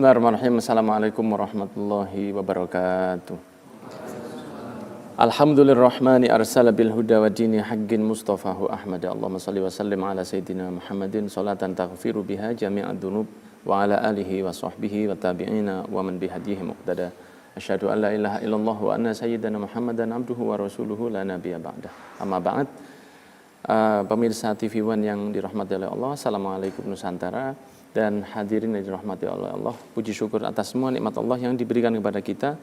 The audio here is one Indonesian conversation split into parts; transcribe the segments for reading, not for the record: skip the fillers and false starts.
Bismillahirrahmanirrahim. Assalamualaikum warahmatullahi wabarakatuh. Alhamdulillahirrahmani arsala bil huda wa dini haqqin mustafahu Ahmad. Allahumma salli wa sallim ala sayyidina Muhammadin salatan taghfiru biha jami'ad dunub wa ala alihi wa sahbihi wa tabi'ina wa man bihadihi muqtada. Asyhadu an la ilaha illallah wa anna sayyidana Muhammadan abduhu wa rasuluhu la nabiyya ba'dah. Amma ba'd. Pemirsa TV One yang dirahmati oleh Allah, Assalamualaikum Nusantara dan hadirin yang dirahmati oleh Allah. Puji syukur atas semua nikmat Allah yang diberikan kepada kita,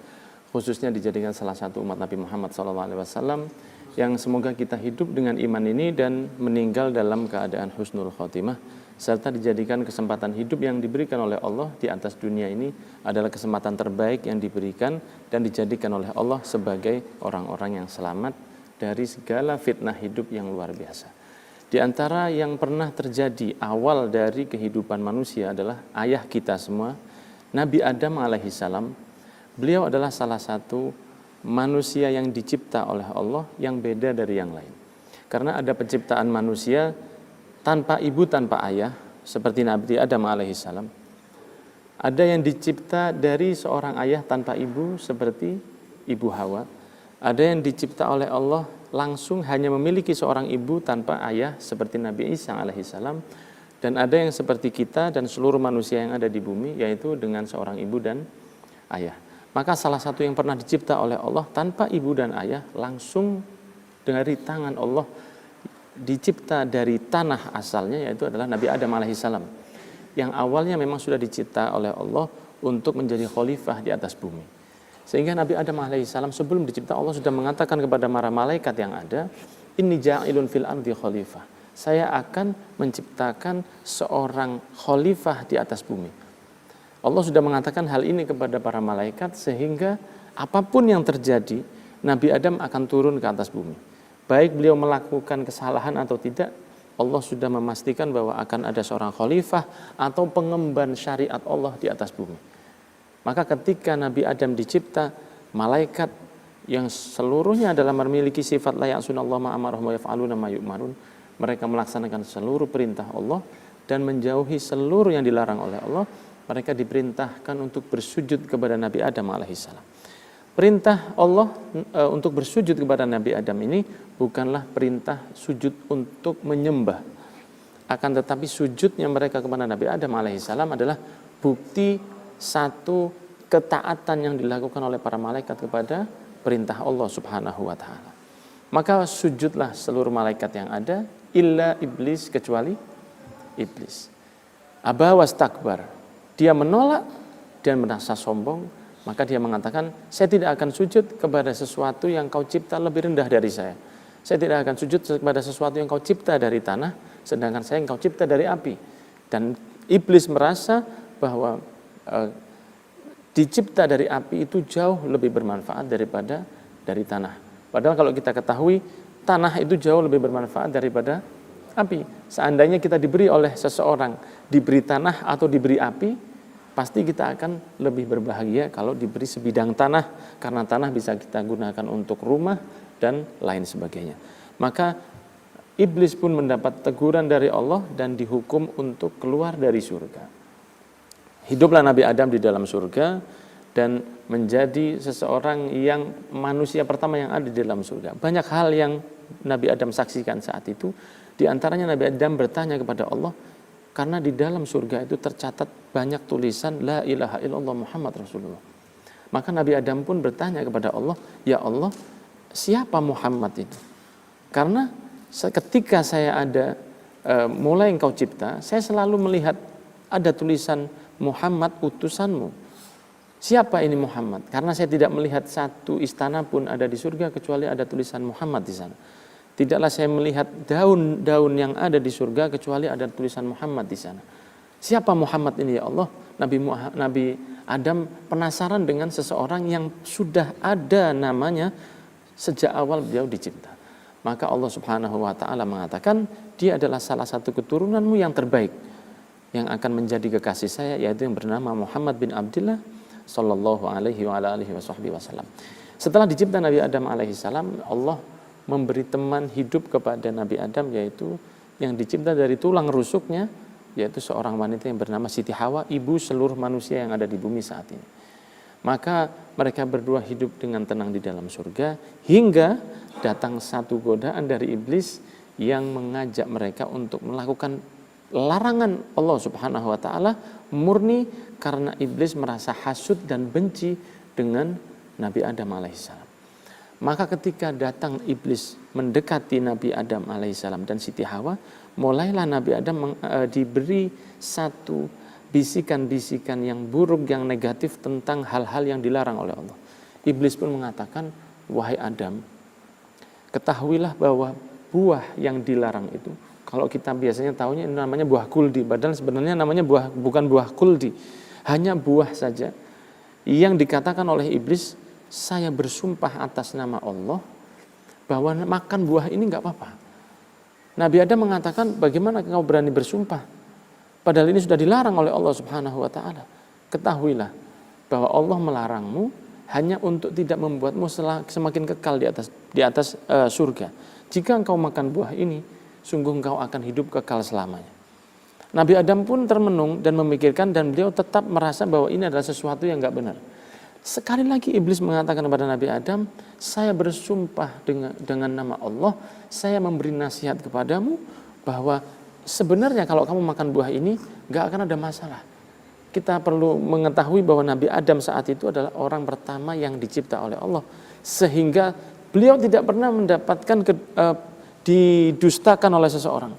khususnya dijadikan salah satu umat Nabi Muhammad SAW, yang semoga kita hidup dengan iman ini dan meninggal dalam keadaan husnul khotimah, serta dijadikan kesempatan hidup yang diberikan oleh Allah di atas dunia ini adalah kesempatan terbaik yang diberikan dan dijadikan oleh Allah sebagai orang-orang yang selamat dari segala fitnah hidup yang luar biasa. Di antara yang pernah terjadi awal dari kehidupan manusia adalah ayah kita semua, Nabi Adam alaihissalam. Beliau adalah salah satu manusia yang dicipta oleh Allah yang beda dari yang lain. Karena ada penciptaan manusia tanpa ibu, tanpa ayah, seperti Nabi Adam alaihissalam. Ada yang dicipta dari seorang ayah tanpa ibu, seperti Ibu Hawa. Ada yang dicipta oleh Allah langsung hanya memiliki seorang ibu tanpa ayah, seperti Nabi Isa alaihissalam. Dan ada yang seperti kita dan seluruh manusia yang ada di bumi, yaitu dengan seorang ibu dan ayah. Maka salah satu yang pernah dicipta oleh Allah tanpa ibu dan ayah, langsung dari tangan Allah, dicipta dari tanah asalnya, yaitu adalah Nabi Adam alaihissalam, yang awalnya memang sudah dicipta oleh Allah untuk menjadi khalifah di atas bumi. Sehingga Nabi Adam alaihissalam sebelum dicipta, Allah sudah mengatakan kepada para malaikat yang ada, inni ja'ilun fil ardi khalifah, saya akan menciptakan seorang khalifah di atas bumi. Allah sudah mengatakan hal ini kepada para malaikat, sehingga apapun yang terjadi, Nabi Adam akan turun ke atas bumi. Baik beliau melakukan kesalahan atau tidak, Allah sudah memastikan bahwa akan ada seorang khalifah atau pengemban syariat Allah di atas bumi. Maka ketika Nabi Adam dicipta, malaikat yang seluruhnya adalah memiliki sifat la ya'sunallahu ma amarahum wa yaf'aluna ma yu'marun, mereka melaksanakan seluruh perintah Allah dan menjauhi seluruh yang dilarang oleh Allah. Mereka diperintahkan untuk bersujud kepada Nabi Adam alaihissalam. Perintah Allah untuk bersujud kepada Nabi Adam ini bukanlah perintah sujud untuk menyembah, akan tetapi sujudnya mereka kepada Nabi Adam alaihissalam adalah bukti satu ketaatan yang dilakukan oleh para malaikat kepada perintah Allah subhanahu wa ta'ala. Maka sujudlah seluruh malaikat yang ada, illa iblis, kecuali iblis. Aba wastakbar, dia menolak dan merasa sombong, maka dia mengatakan, saya tidak akan sujud kepada sesuatu yang kau cipta lebih rendah dari saya. Saya tidak akan sujud kepada sesuatu yang kau cipta dari tanah, sedangkan saya yang kau cipta dari api. Dan iblis merasa bahwa dicipta dari api itu jauh lebih bermanfaat daripada dari tanah. Padahal kalau kita ketahui, tanah itu jauh lebih bermanfaat daripada api. Seandainya kita diberi oleh seseorang, diberi tanah atau diberi api, pasti kita akan lebih berbahagia kalau diberi sebidang tanah, karena tanah bisa kita gunakan untuk rumah dan lain sebagainya. Maka iblis pun mendapat teguran dari Allah dan dihukum untuk keluar dari surga. Hiduplah Nabi Adam di dalam surga dan menjadi seseorang yang manusia pertama yang ada di dalam surga. Banyak hal yang Nabi Adam saksikan saat itu. Di antaranya Nabi Adam bertanya kepada Allah, karena di dalam surga itu tercatat banyak tulisan la ilaha illallah Muhammad Rasulullah. Maka Nabi Adam pun bertanya kepada Allah, ya Allah, siapa Muhammad itu? Karena ketika saya ada mulai engkau cipta, saya selalu melihat ada tulisan Muhammad utusanmu. Siapa ini Muhammad? Karena saya tidak melihat satu istana pun ada di surga kecuali ada tulisan Muhammad di sana. Tidaklah saya melihat daun-daun yang ada di surga kecuali ada tulisan Muhammad di sana. Siapa Muhammad ini ya Allah? Nabi Adam penasaran dengan seseorang yang sudah ada namanya sejak awal beliau dicipta. Maka Allah Subhanahu wa taala mengatakan, dia adalah salah satu keturunanmu yang terbaik, yang akan menjadi kekasih saya, yaitu yang bernama Muhammad bin Abdullah sallallahu alaihi wa alihi wasallam. Setelah dicipta Nabi Adam alaihissalam, Allah memberi teman hidup kepada Nabi Adam, yaitu yang dicipta dari tulang rusuknya, yaitu seorang wanita yang bernama Siti Hawa, ibu seluruh manusia yang ada di bumi saat ini. Maka mereka berdua hidup dengan tenang di dalam surga, hingga datang satu godaan dari iblis yang mengajak mereka untuk melakukan larangan Allah Subhanahu wa taala, murni karena iblis merasa hasud dan benci dengan Nabi Adam alaihissalam. Maka ketika datang iblis mendekati Nabi Adam alaihissalam dan Siti Hawa, mulailah Nabi Adam diberi satu bisikan-bisikan yang buruk, yang negatif tentang hal-hal yang dilarang oleh Allah. Iblis pun mengatakan, wahai Adam, ketahuilah bahwa buah yang dilarang itu, kalau kita biasanya tahunya ini namanya buah kuldi, padahal sebenarnya namanya bukan buah kuldi, hanya buah saja. Yang dikatakan oleh iblis, saya bersumpah atas nama Allah bahwa makan buah ini enggak apa-apa. Nabi Adam mengatakan, bagaimana kau berani bersumpah? Padahal ini sudah dilarang oleh Allah Subhanahu wa taala. Ketahuilah bahwa Allah melarangmu hanya untuk tidak membuatmu semakin kekal di atas surga. Jika engkau makan buah ini, sungguh engkau akan hidup kekal selamanya. Nabi Adam pun termenung dan memikirkan, dan beliau tetap merasa bahwa ini adalah sesuatu yang enggak benar. Sekali lagi iblis mengatakan kepada Nabi Adam, saya bersumpah dengan nama Allah, saya memberi nasihat kepadamu bahwa sebenarnya kalau kamu makan buah ini gak akan ada masalah. Kita perlu mengetahui bahwa Nabi Adam saat itu adalah orang pertama yang dicipta oleh Allah, sehingga beliau tidak pernah mendapatkan didustakan oleh seseorang.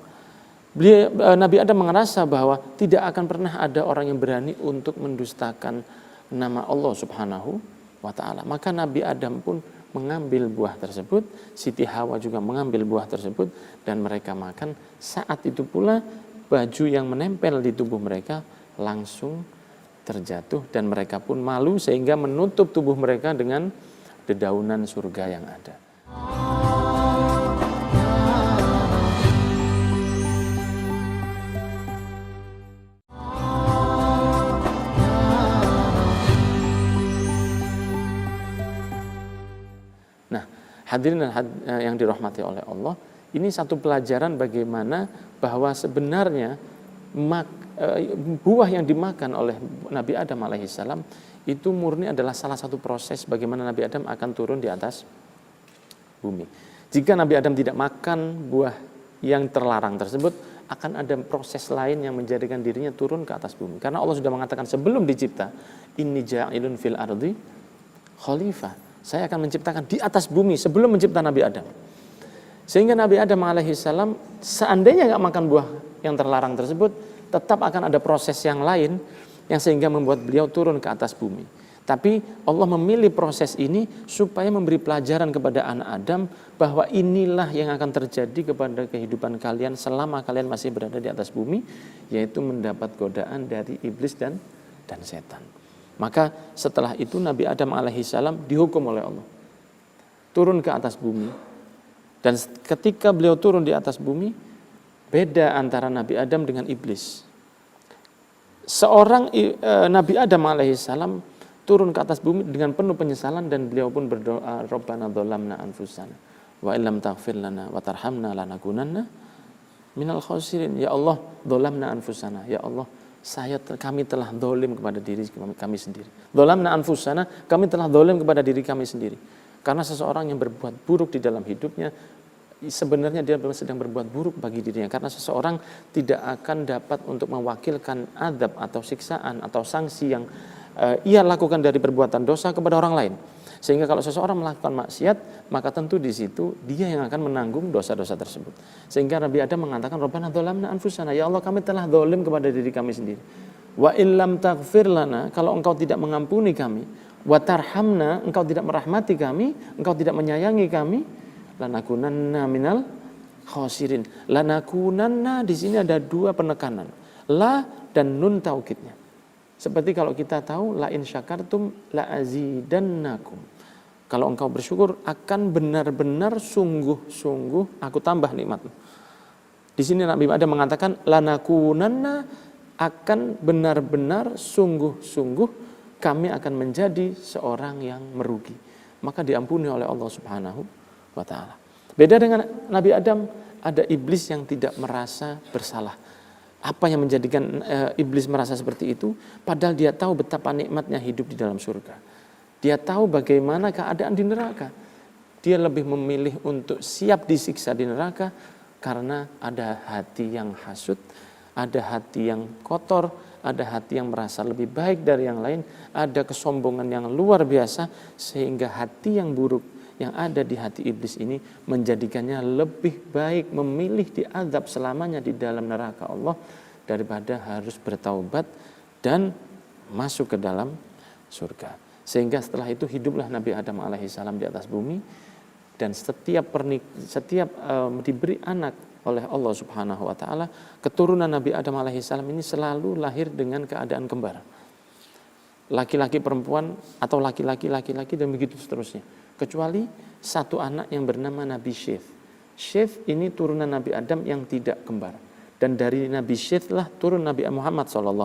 Nabi Adam merasa bahwa tidak akan pernah ada orang yang berani untuk mendustakan nama Allah Subhanahu wa taala. Maka Nabi Adam pun mengambil buah tersebut, Siti Hawa juga mengambil buah tersebut, dan mereka makan. Saat itu pula baju yang menempel di tubuh mereka langsung terjatuh, dan mereka pun malu sehingga menutup tubuh mereka dengan dedaunan surga yang ada. Hadirin yang dirahmati oleh Allah, ini satu pelajaran bagaimana bahwa sebenarnya buah yang dimakan oleh Nabi Adam alaihissalam itu murni adalah salah satu proses bagaimana Nabi Adam akan turun di atas bumi. Jika Nabi Adam tidak makan buah yang terlarang tersebut, akan ada proses lain yang menjadikan dirinya turun ke atas bumi. Karena Allah sudah mengatakan sebelum dicipta, inni ja'ilun fil ardi khalifah. Saya akan menciptakan di atas bumi sebelum mencipta Nabi Adam. Sehingga Nabi Adam alaihissalam seandainya nggak makan buah yang terlarang tersebut, tetap akan ada proses yang lain yang sehingga membuat beliau turun ke atas bumi. Tapi Allah memilih proses ini supaya memberi pelajaran kepada anak Adam bahwa inilah yang akan terjadi kepada kehidupan kalian selama kalian masih berada di atas bumi, yaitu mendapat godaan dari iblis dan setan. Maka setelah itu Nabi Adam alaihissalam dihukum oleh Allah, turun ke atas bumi. Dan ketika beliau turun di atas bumi, beda antara Nabi Adam dengan iblis. Seorang Nabi Adam alaihissalam turun ke atas bumi dengan penuh penyesalan, dan beliau pun berdoa, Rabbana dzalamna anfusana wa illam taghfir lana wa tarhamna lanakunanna minal khasirin. Ya Allah, dzalamna anfusana, ya Allah, kami telah dolim kepada diri kami sendiri. Dolamna anfusana, kami telah dolim kepada diri kami sendiri. Karena seseorang yang berbuat buruk di dalam hidupnya, sebenarnya dia sedang berbuat buruk bagi dirinya. Karena seseorang tidak akan dapat untuk mewakilkan adab atau siksaan atau sanksi yang ia lakukan dari perbuatan dosa kepada orang lain. Sehingga kalau seseorang melakukan maksiat, maka tentu di situ dia yang akan menanggung dosa-dosa tersebut. Sehingga Nabi Adam mengatakan, Rabbana dzalamna anfusana, ya Allah, kami telah zalim kepada diri kami sendiri. Wa illam taghfir lana, kalau engkau tidak mengampuni kami, wa tarhamna, engkau tidak merahmati kami, engkau tidak menyayangi kami, lanakunanna minal khasirin. Lanakunanna di sini ada dua penekanan, la dan nun taukidnya. Seperti kalau kita tahu, la in syakartum la azidannakum. Kalau engkau bersyukur, akan benar-benar sungguh-sungguh aku tambah nikmatmu. Di sini Nabi Adam mengatakan, lanakunanna, akan benar-benar sungguh-sungguh kami akan menjadi seorang yang merugi. Maka diampuni oleh Allah Subhanahu wa ta'ala. Beda dengan Nabi Adam, ada iblis yang tidak merasa bersalah. Apa yang menjadikan iblis merasa seperti itu? Padahal dia tahu betapa nikmatnya hidup di dalam surga. Dia tahu bagaimana keadaan di neraka. Dia lebih memilih untuk siap disiksa di neraka karena ada hati yang hasut, ada hati yang kotor, ada hati yang merasa lebih baik dari yang lain, ada kesombongan yang luar biasa, sehingga hati yang buruk yang ada di hati iblis ini menjadikannya lebih baik memilih diazab selamanya di dalam neraka Allah daripada harus bertaubat dan masuk ke dalam surga. Sehingga setelah itu hiduplah Nabi Adam alaihissalam di atas bumi, dan setiap diberi anak oleh Allah Subhanahu wa taala, keturunan Nabi Adam alaihissalam ini selalu lahir dengan keadaan kembar. Laki-laki perempuan atau laki-laki dan begitu seterusnya. Kecuali satu anak yang bernama Nabi Syeth. Syeth ini turunan Nabi Adam yang tidak kembar. Dan dari Nabi Syeth lah turun Nabi Muhammad SAW.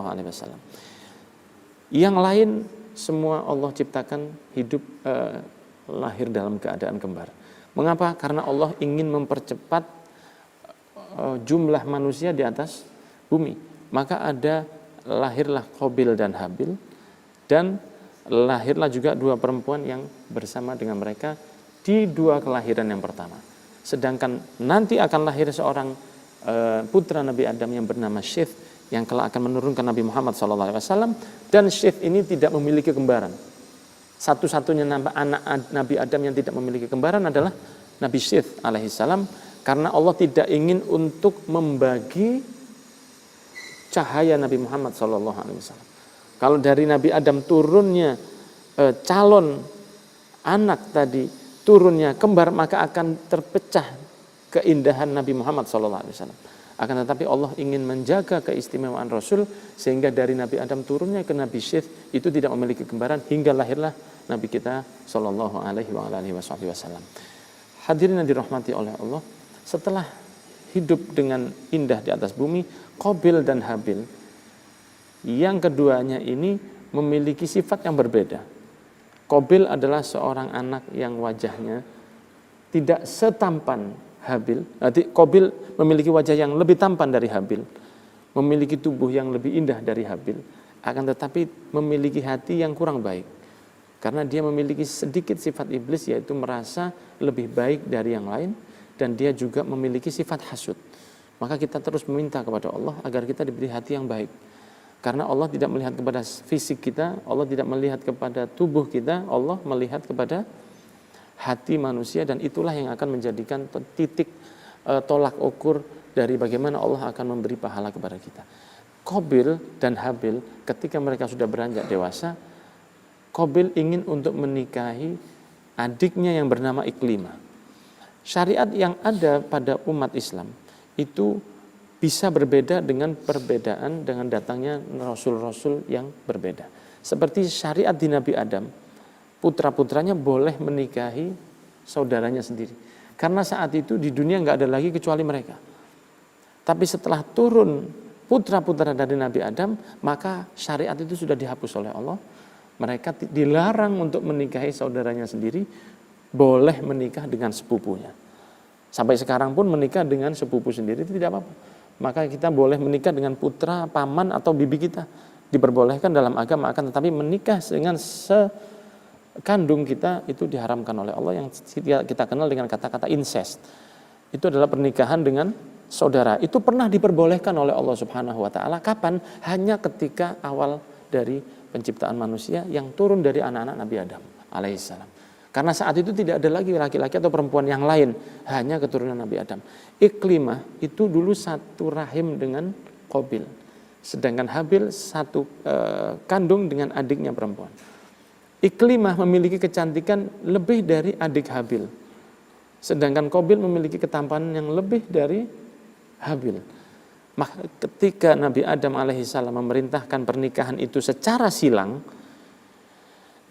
Yang lain semua Allah ciptakan hidup lahir dalam keadaan kembar. Mengapa? Karena Allah ingin mempercepat jumlah manusia di atas bumi. Maka lahirlah Qabil dan Habil, dan lahirlah juga dua perempuan yang bersama dengan mereka di dua kelahiran yang pertama. Sedangkan nanti akan lahir seorang putra Nabi Adam yang bernama Syeth, yang kelak akan menurunkan Nabi Muhammad SAW. Dan Syeth ini tidak memiliki kembaran. Satu-satunya anak Nabi Adam yang tidak memiliki kembaran adalah Nabi Syeth alaihissalam, karena Allah tidak ingin untuk membagi cahaya Nabi Muhammad SAW. Kalau dari Nabi Adam turunnya calon anak tadi, turunnya kembar, maka akan terpecah keindahan Nabi Muhammad SAW. Akan tetapi Allah ingin menjaga keistimewaan Rasul, sehingga dari Nabi Adam turunnya ke Nabi Syeth itu tidak memiliki kembaran, hingga lahirlah Nabi kita Sallallahu Alaihi Wasallam. Hadirin yang dirahmati oleh Allah, setelah hidup dengan indah di atas bumi, Qabil dan Habil yang keduanya ini memiliki sifat yang berbeda. Qabil adalah seorang anak yang wajahnya tidak setampan Habil. Qabil memiliki wajah yang lebih tampan dari Habil, memiliki tubuh yang lebih indah dari Habil, akan tetapi memiliki hati yang kurang baik. Karena dia memiliki sedikit sifat iblis, yaitu merasa lebih baik dari yang lain, dan dia juga memiliki sifat hasud. Maka kita terus meminta kepada Allah agar kita diberi hati yang baik. Karena Allah tidak melihat kepada fisik kita, Allah tidak melihat kepada tubuh kita, Allah melihat kepada hati manusia, dan itulah yang akan menjadikan titik tolak ukur dari bagaimana Allah akan memberi pahala kepada kita. Qabil dan Habil ketika mereka sudah beranjak dewasa, Qabil ingin untuk menikahi adiknya yang bernama Iklimah. Syariat yang ada pada umat Islam itu bisa berbeda dengan perbedaan dengan datangnya rasul-rasul yang berbeda. Seperti syariat di Nabi Adam, putra-putranya boleh menikahi saudaranya sendiri. Karena saat itu di dunia nggak ada lagi kecuali mereka. Tapi setelah turun putra-putra dari Nabi Adam, maka syariat itu sudah dihapus oleh Allah. Mereka dilarang untuk menikahi saudaranya sendiri, boleh menikah dengan sepupunya. Sampai sekarang pun menikah dengan sepupu sendiri itu tidak apa-apa. Maka kita boleh menikah dengan putra, paman, atau bibi kita. Diperbolehkan dalam agama, akan tetapi menikah dengan sekandung kita itu diharamkan oleh Allah, yang kita kenal dengan kata-kata incest. Itu adalah pernikahan dengan saudara. Itu pernah diperbolehkan oleh Allah Subhanahu wa taala. Kapan? Hanya ketika awal dari penciptaan manusia yang turun dari anak-anak Nabi Adam alaihissalam. Karena saat itu tidak ada lagi laki-laki atau perempuan yang lain, hanya keturunan Nabi Adam. Iklimah itu dulu satu rahim dengan Qabil, sedangkan Habil satu kandung dengan adiknya perempuan. Iklimah memiliki kecantikan lebih dari adik Habil, sedangkan Qabil memiliki ketampanan yang lebih dari Habil. Maka ketika Nabi Adam alaihissalam memerintahkan pernikahan itu secara silang,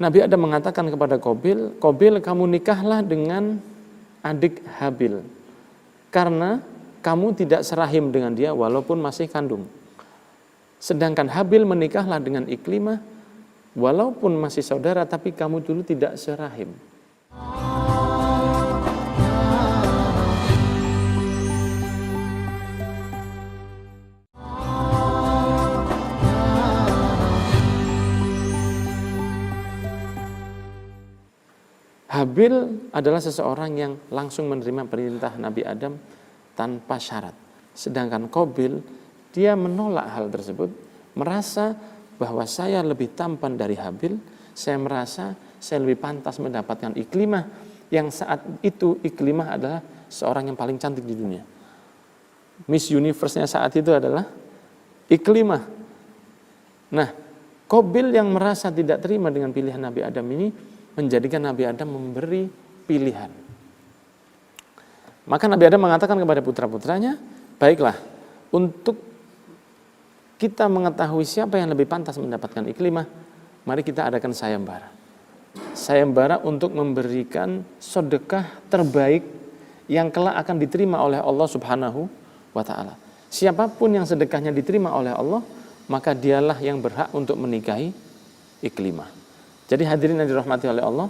Nabi Adam mengatakan kepada Qabil, Qabil, kamu nikahlah dengan adik Habil, karena kamu tidak serahim dengan dia walaupun masih kandung. Sedangkan Habil menikahlah dengan Iklimah, walaupun masih saudara, tapi kamu dulu tidak serahim. Habil adalah seseorang yang langsung menerima perintah Nabi Adam tanpa syarat. Sedangkan Qabil, dia menolak hal tersebut, merasa bahwa saya lebih tampan dari Habil, saya merasa saya lebih pantas mendapatkan Iklimah, yang saat itu Iklimah adalah seorang yang paling cantik di dunia. Miss Universe-nya saat itu adalah Iklimah. Nah, Qabil yang merasa tidak terima dengan pilihan Nabi Adam ini, menjadikan Nabi Adam memberi pilihan. Maka Nabi Adam mengatakan kepada putra-putranya, baiklah, untuk kita mengetahui siapa yang lebih pantas mendapatkan Iklimah, mari kita adakan sayembara. Sayembara untuk memberikan sedekah terbaik yang kelak akan diterima oleh Allah Subhanahu wa ta'ala. Siapapun yang sedekahnya diterima oleh Allah, maka dialah yang berhak untuk menikahi Iklimah. Jadi hadirin yang dirahmati oleh Allah,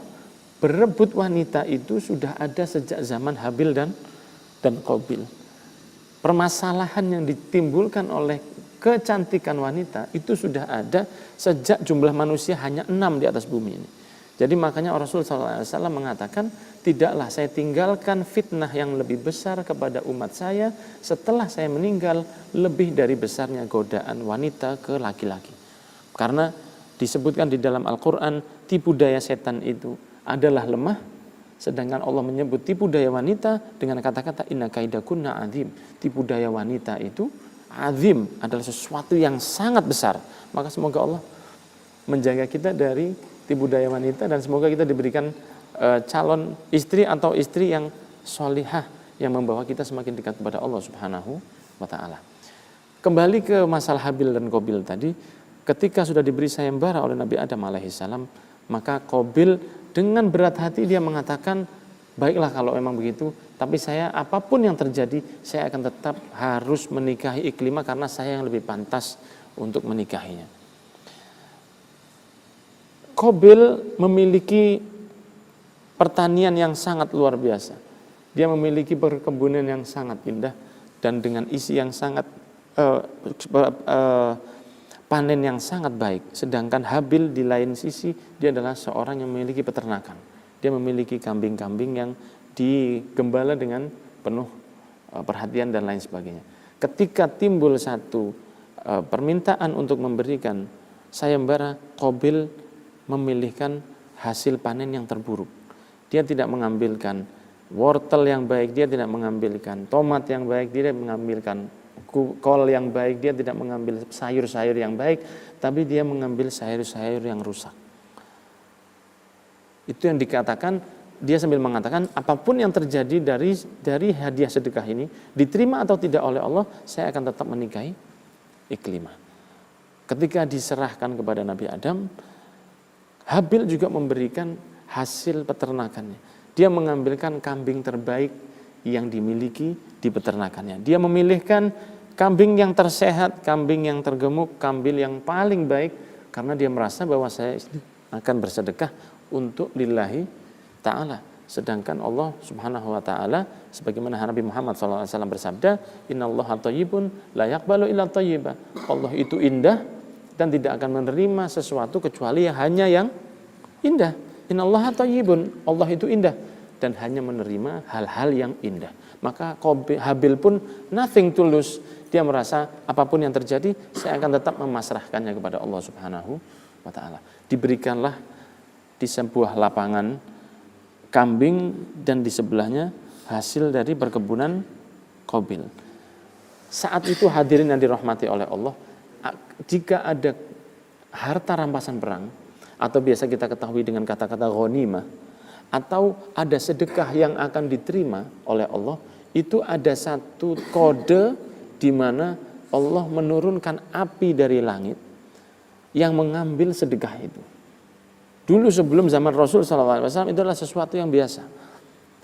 berebut wanita itu sudah ada sejak zaman Habil dan Qabil. Permasalahan yang ditimbulkan oleh kecantikan wanita itu sudah ada sejak jumlah manusia hanya 6 di atas bumi ini. Jadi makanya Rasulullah SAW mengatakan, tidaklah saya tinggalkan fitnah yang lebih besar kepada umat saya setelah saya meninggal lebih dari besarnya godaan wanita ke laki-laki. Karena disebutkan di dalam Al-Quran, tipu daya setan itu adalah lemah, sedangkan Allah menyebut tipu daya wanita dengan kata-kata inna kaidakunna azim. Tipu daya wanita itu azim, adalah sesuatu yang sangat besar. Maka semoga Allah menjaga kita dari tipu daya wanita, dan semoga kita diberikan calon istri atau istri yang solihah, yang membawa kita semakin dekat kepada Allah Subhanahu wa ta'ala. Kembali ke masalah Habil dan Qabil tadi, ketika sudah diberi sayembara oleh Nabi Adam alaihissalam, maka Qabil dengan berat hati dia mengatakan, baiklah kalau memang begitu, tapi saya apapun yang terjadi, saya akan tetap harus menikahi Iklimah karena saya yang lebih pantas untuk menikahinya. Qabil memiliki pertanian yang sangat luar biasa. Dia memiliki perkebunan yang sangat indah dan dengan isi yang sangat panen yang sangat baik. Sedangkan Habil di lain sisi, dia adalah seorang yang memiliki peternakan. Dia memiliki kambing-kambing yang digembala dengan penuh perhatian dan lain sebagainya. Ketika timbul satu permintaan untuk memberikan sayembara, Qabil memilihkan hasil panen yang terburuk. Dia tidak mengambilkan wortel yang baik, dia tidak mengambilkan tomat yang baik, dia tidak mengambilkan kol yang baik, dia tidak mengambil sayur-sayur yang baik, tapi dia mengambil sayur-sayur yang rusak. Itu yang dikatakan, dia sambil mengatakan, apapun yang terjadi dari hadiah sedekah ini, diterima atau tidak oleh Allah, saya akan tetap menikahi Iklimah. Ketika diserahkan kepada Nabi Adam, Habil juga memberikan hasil peternakannya. Dia mengambilkan kambing terbaik yang dimiliki di peternakannya. Dia memilihkan kambing yang tersehat, kambing yang tergemuk, kambing yang paling baik, karena dia merasa bahwa saya akan bersedekah untuk lillahi ta'ala. Sedangkan Allah Subhanahu wa ta'ala, sebagaimana Nabi Muhammad SAW bersabda, innallaha thayyibun la yaqbalu illa thayyiba. Allah itu indah dan tidak akan menerima sesuatu kecuali hanya yang indah. Innallaha thayyibun, Allah itu indah dan hanya menerima hal-hal yang indah. Maka Habil pun nothing to lose. Dia merasa apapun yang terjadi, saya akan tetap memasrahkannya kepada Allah Subhanahu wa ta'ala. Diberikanlah di sebuah lapangan kambing dan di sebelahnya hasil dari perkebunan Qabil. Saat itu hadirin yang dirahmati oleh Allah, jika ada harta rampasan perang, atau biasa kita ketahui dengan kata-kata ghanimah, atau ada sedekah yang akan diterima oleh Allah, itu ada satu kode di mana Allah menurunkan api dari langit yang mengambil sedekah itu. Dulu sebelum zaman Rasul SAW itu adalah sesuatu yang biasa.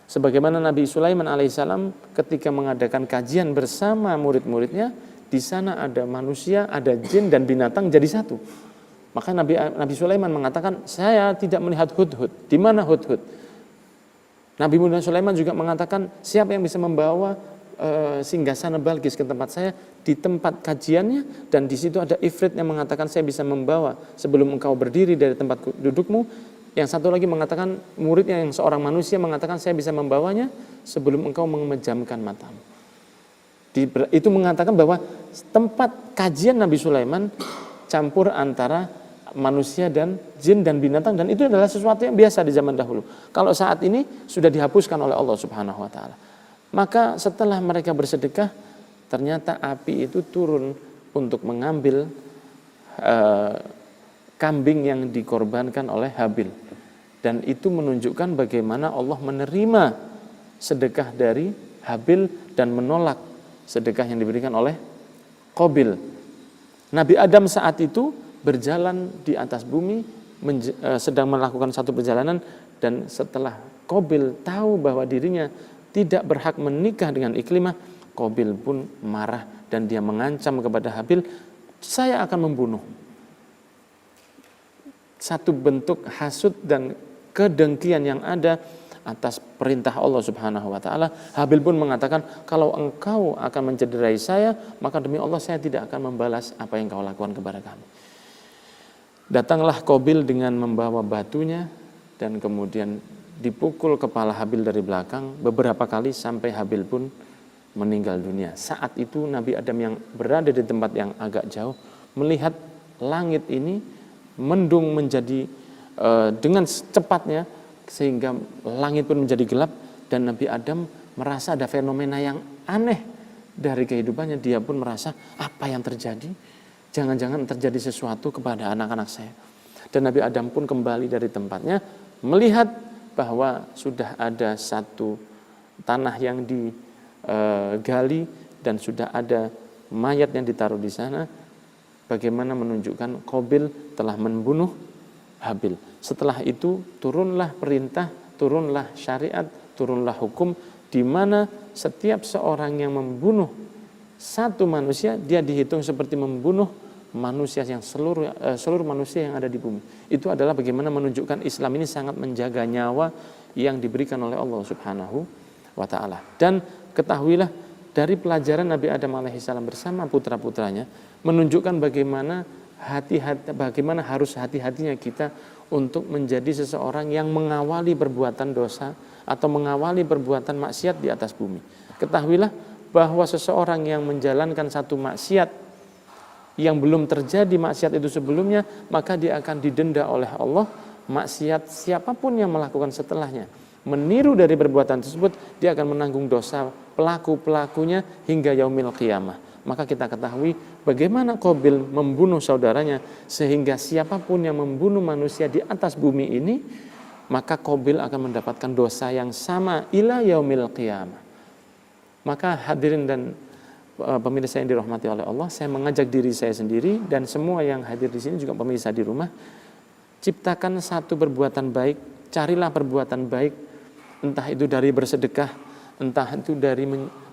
Sebagaimana Nabi Sulaiman alaihissalam ketika mengadakan kajian bersama murid-muridnya, di sana ada manusia, ada jin dan binatang jadi satu. Maka Nabi Sulaiman mengatakan, saya tidak melihat hudhud. Di mana hudhud? Nabi Muhammad Sulaiman juga mengatakan, siapa yang bisa membawa singgasana Balkis ke tempat saya di tempat kajiannya, dan di situ ada ifrit yang mengatakan saya bisa membawa sebelum engkau berdiri dari tempat dudukmu Yang satu lagi mengatakan, muridnya yang seorang manusia mengatakan, saya bisa membawanya sebelum engkau memejamkan matamu. Itu mengatakan bahwa tempat kajian Nabi Sulaiman campur antara manusia dan jin dan binatang, dan itu adalah sesuatu yang biasa di zaman dahulu. Kalau saat ini sudah dihapuskan oleh Allah Subhanahu wa taala. Maka setelah mereka bersedekah, ternyata api itu turun untuk mengambil kambing yang dikorbankan oleh Habil. Dan itu menunjukkan bagaimana Allah menerima sedekah dari Habil dan menolak sedekah yang diberikan oleh Qabil. Nabi Adam saat itu berjalan di atas bumi, sedang melakukan satu perjalanan, dan setelah Qabil tahu bahwa dirinya tidak berhak menikah dengan Iklimah, Qabil pun marah dan dia mengancam kepada Habil, saya akan membunuh. Satu bentuk hasud dan kedengkian yang ada atas perintah Allah Subhanahu wa taala. Habil pun mengatakan, kalau engkau akan mencederai saya, maka demi Allah saya tidak akan membalas apa yang kau lakukan kepada kami. Datanglah Qabil dengan membawa batunya dan kemudian dipukul kepala Habil dari belakang beberapa kali sampai Habil pun meninggal dunia. Saat itu Nabi Adam yang berada di tempat yang agak jauh melihat langit ini mendung menjadi dengan cepatnya sehingga langit pun menjadi gelap, dan Nabi Adam merasa ada fenomena yang aneh dari kehidupannya. Dia pun merasa, apa yang terjadi? Jangan-jangan terjadi sesuatu kepada anak-anak saya. Dan Nabi Adam pun kembali dari tempatnya melihat bahwa sudah ada satu tanah yang digali dan sudah ada mayat yang ditaruh di sana. Bagaimana menunjukkan Qabil telah membunuh Habil. Setelah itu turunlah perintah, turunlah syariat, turunlah hukum, di mana setiap seorang yang membunuh satu manusia, dia dihitung seperti membunuh manusia yang seluruh manusia yang ada di bumi. Itu adalah bagaimana menunjukkan Islam ini sangat menjaga nyawa yang diberikan oleh Allah Subhanahu wa taala. Dan ketahuilah, dari pelajaran Nabi Adam alaihissalam bersama putra-putranya menunjukkan bagaimana harus hati-hatinya kita untuk menjadi seseorang yang mengawali perbuatan dosa atau mengawali perbuatan maksiat di atas bumi. Ketahuilah bahwa seseorang yang menjalankan satu maksiat yang belum terjadi maksiat itu sebelumnya, maka dia akan didenda oleh Allah. Maksiat siapapun yang melakukan setelahnya meniru dari perbuatan tersebut, dia akan menanggung dosa pelaku-pelakunya hingga yaumil qiyamah. Maka kita ketahui bagaimana Qabil membunuh saudaranya, sehingga siapapun yang membunuh manusia di atas bumi ini, maka Qabil akan mendapatkan dosa yang sama ila yaumil qiyamah. Maka hadirin dan pemirsa yang dirahmati oleh Allah, saya mengajak diri saya sendiri dan semua yang hadir di sini juga pemirsa di rumah, ciptakan satu perbuatan baik, carilah perbuatan baik, entah itu dari bersedekah, entah itu dari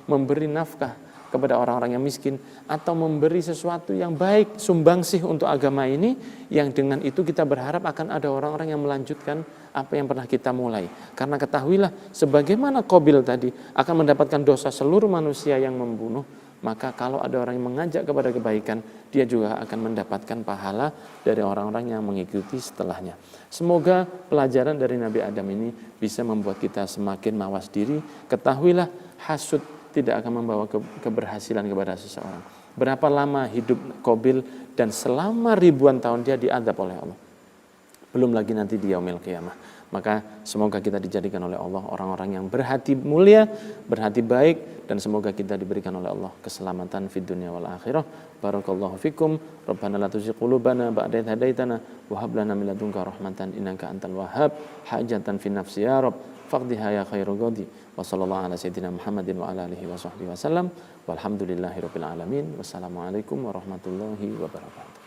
memberi nafkah kepada orang-orang yang miskin, atau memberi sesuatu yang baik, sumbangsih untuk agama ini, yang dengan itu kita berharap akan ada orang-orang yang melanjutkan apa yang pernah kita mulai. Karena ketahuilah, sebagaimana Qabil tadi akan mendapatkan dosa seluruh manusia yang membunuh, maka kalau ada orang yang mengajak kepada kebaikan, dia juga akan mendapatkan pahala dari orang-orang yang mengikuti setelahnya. Semoga pelajaran dari Nabi Adam ini bisa membuat kita semakin mawas diri. Ketahuilah, hasud tidak akan membawa keberhasilan kepada seseorang. Berapa lama hidup Qabil, dan selama ribuan tahun dia diadab oleh Allah. Belum lagi nanti di yaumil qiyamah. Maka semoga kita dijadikan oleh Allah orang-orang yang berhati mulia, berhati baik, dan semoga kita diberikan oleh Allah keselamatan fid dunya wal akhirah. Barakallahu fikum. Rabbana la tuzigh qulubana ba'da idh hadaitana wa hab lana min ladunka rahmatan innaka antal wahhab. Hajatan fi nafsi ya Rabb faqdiha ya khairul qadi. Wa sallallahu ala sayyidina Muhammadin wa ala alihi wa sahbihi wasallam. Walhamdulillahirabbil alamin. Wassalamualaikum warahmatullahi wabarakatuh.